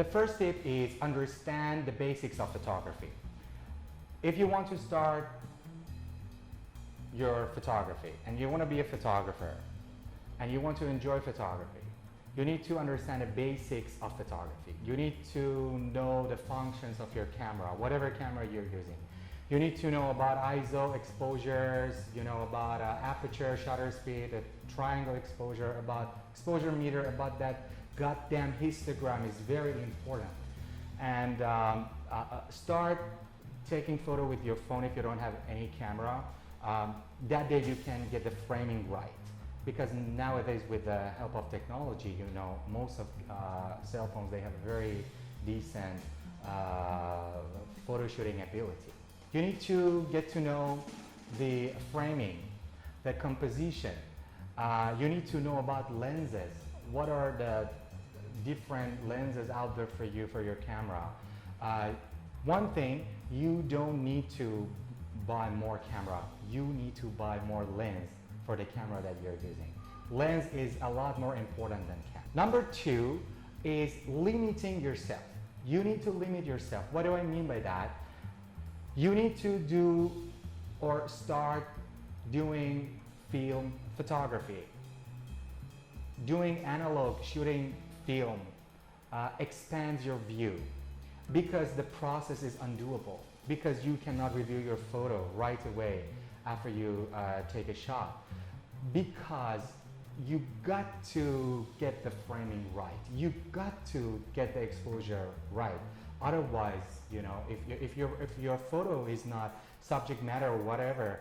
The first tip is understand the basics of photography. If you want to start your photography and you want to be a photographer and you want to enjoy photography, you need to understand the basics of photography. You need to know the functions of your camera, whatever camera you're using. You need to know about ISO exposures, you know about aperture, shutter speed, triangle exposure, about exposure meter, about that goddamn histogram is very important. And start taking photo with your phone if you don't have any camera. That day you can get the framing right. Because nowadays with the help of technology, you know, most of cell phones, they have very decent photo shooting ability. You need to get to know the framing, the composition. You need to know about lenses. What are the different lenses out there for you, for your camera? One thing, you don't need to buy more camera. You need to buy more lens for the camera that you're using. Lens is a lot more important than camera. Number two is limiting yourself. You need to limit yourself. What do I mean by that? You need to do or start doing film photography. Doing analog shooting film expands your view because the process is undoable, because you cannot review your photo right away after you take a shot, because you got to get the framing right. You got to get the exposure right. Otherwise, you know, if your photo is not subject matter or whatever,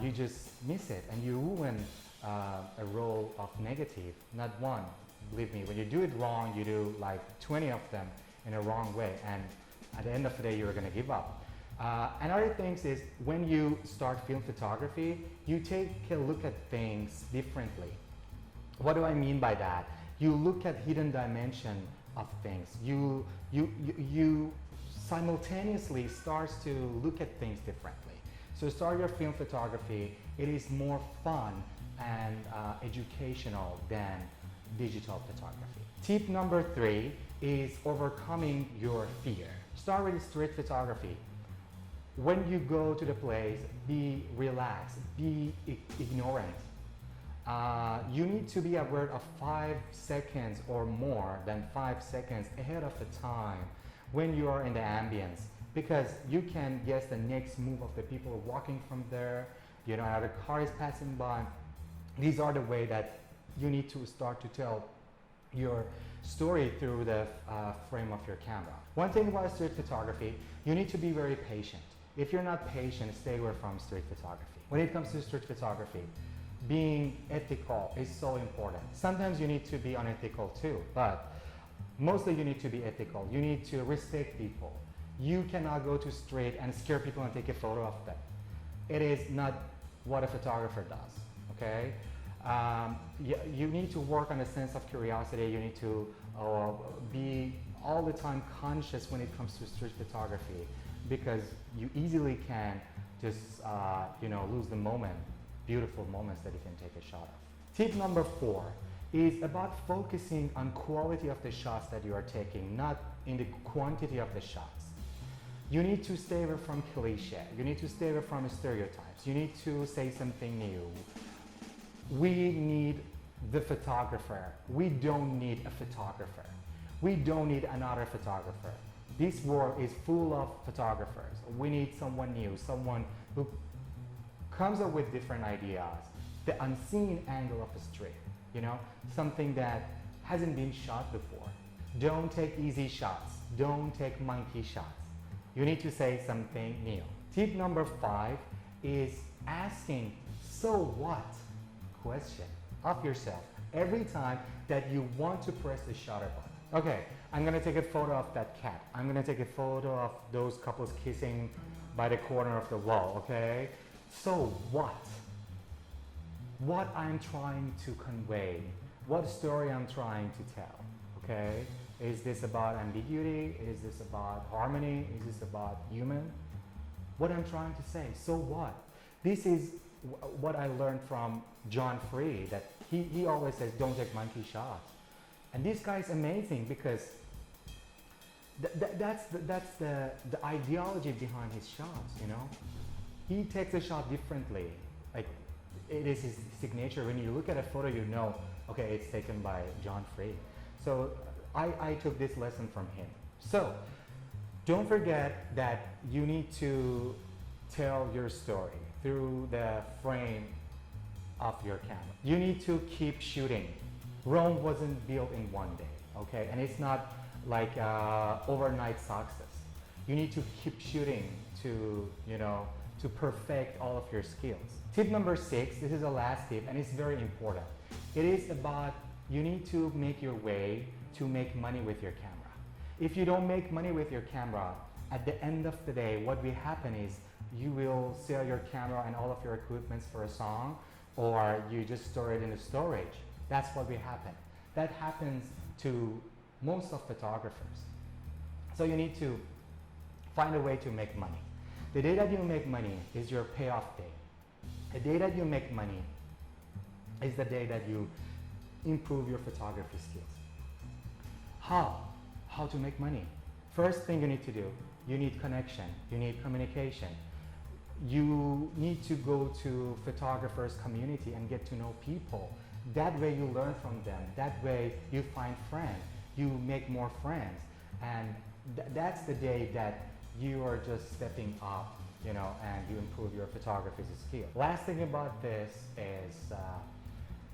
you just miss it and you ruin a roll of negative, not one. Believe me, when you do it wrong, you do like 20 of them in a wrong way, and at the end of the day, you're gonna give up. Another thing is when you start film photography, you take a look at things differently. What do I mean by that? You look at hidden dimension of things. You simultaneously starts to look at things differently. So start your film photography. It is more fun and educational than digital photography. Tip number 3 is overcoming your fear. Start with street photography. When you go to the place, be relaxed, be ignorant. You need to be aware of 5 seconds or more than 5 seconds ahead of the time when you are in the ambience, because you can guess the next move of the people walking from there, you know, another car is passing by. These are the way that you need to start to tell your story through the frame of your camera. One thing about street photography, you need to be very patient. If you're not patient, stay away from street photography. When it comes to street photography, being ethical is so important. Sometimes you need to be unethical too, but mostly you need to be ethical. You need to respect people. You cannot go to street and scare people and take a photo of them. It is not what a photographer does, okay? You need to work on a sense of curiosity. You need to be all the time conscious when it comes to street photography, because you easily can just you know, lose the moment, beautiful moments that you can take a shot of. Tip number 4 is about focusing on quality of the shots that you are taking, not in the quantity of the shots. You need to stay away from cliche. You need to stay away from stereotypes. You need to say something new. We need the photographer. We don't need a photographer. We don't need another photographer. This world is full of photographers. We need someone new, someone who comes up with different ideas, the unseen angle of a street, you know, something that hasn't been shot before. Don't take easy shots. Don't take monkey shots. You need to say something new. Tip number 5 is asking, so what? Question of yourself every time that you want to press the shutter button. Okay, I'm gonna take a photo of that cat. I'm gonna take a photo of those couples kissing by the corner of the wall, okay? So what? What I'm trying to convey, what story I'm trying to tell, okay? Is this about ambiguity? Is this about harmony? Is this about human? What I'm trying to say, so what? This is what I learned from John Free, that he always says, don't take monkey shots. And this guy is amazing because That's the ideology behind his shots, you know? He takes a shot differently. Like, it is his signature. When you look at a photo, you know, okay, it's taken by John Free. So I took this lesson from him. So don't forget that you need to tell your story through the frame of your camera. You need to keep shooting. Rome wasn't built in one day, okay? And it's not like overnight success. You need to keep shooting to, you know, to perfect all of your skills. Tip number 6, this is the last tip, and it's very important. It is about you need to make your way to make money with your camera. If you don't make money with your camera, at the end of the day, what will happen is you will sell your camera and all of your equipment for a song, or you just store it in the storage. That's what will happen. That happens to most of photographers. So you need to find a way to make money. The day that you make money is your payoff day. The day that you make money is the day that you improve your photography skills. How to make money? First thing you need to do, you need connection, you need communication. You need to go to photographers community and get to know people. That way you learn from them. That way you find friends. You make more friends. And that's the day that you are just stepping up, you know, and you improve your photography skill. Last thing about this is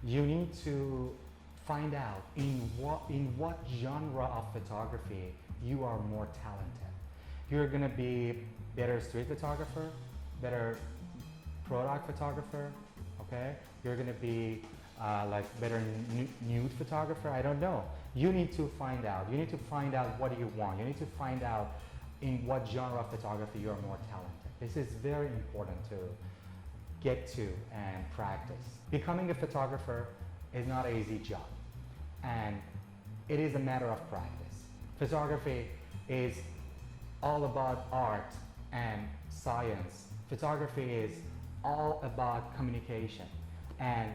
you need to find out in what genre of photography you are more talented. You're gonna be better street photographer, better product photographer, okay? You're gonna be like better nude photographer, I don't know. You need to find out. You need to find out what you want. You need to find out in what genre of photography you are more talented. This is very important to get to and practice. Becoming a photographer is not an easy job, and it is a matter of practice. Photography is all about art and science. Photography is all about communication, and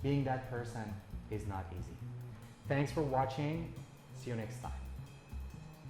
being that person is not easy. Thanks for watching. See you next time.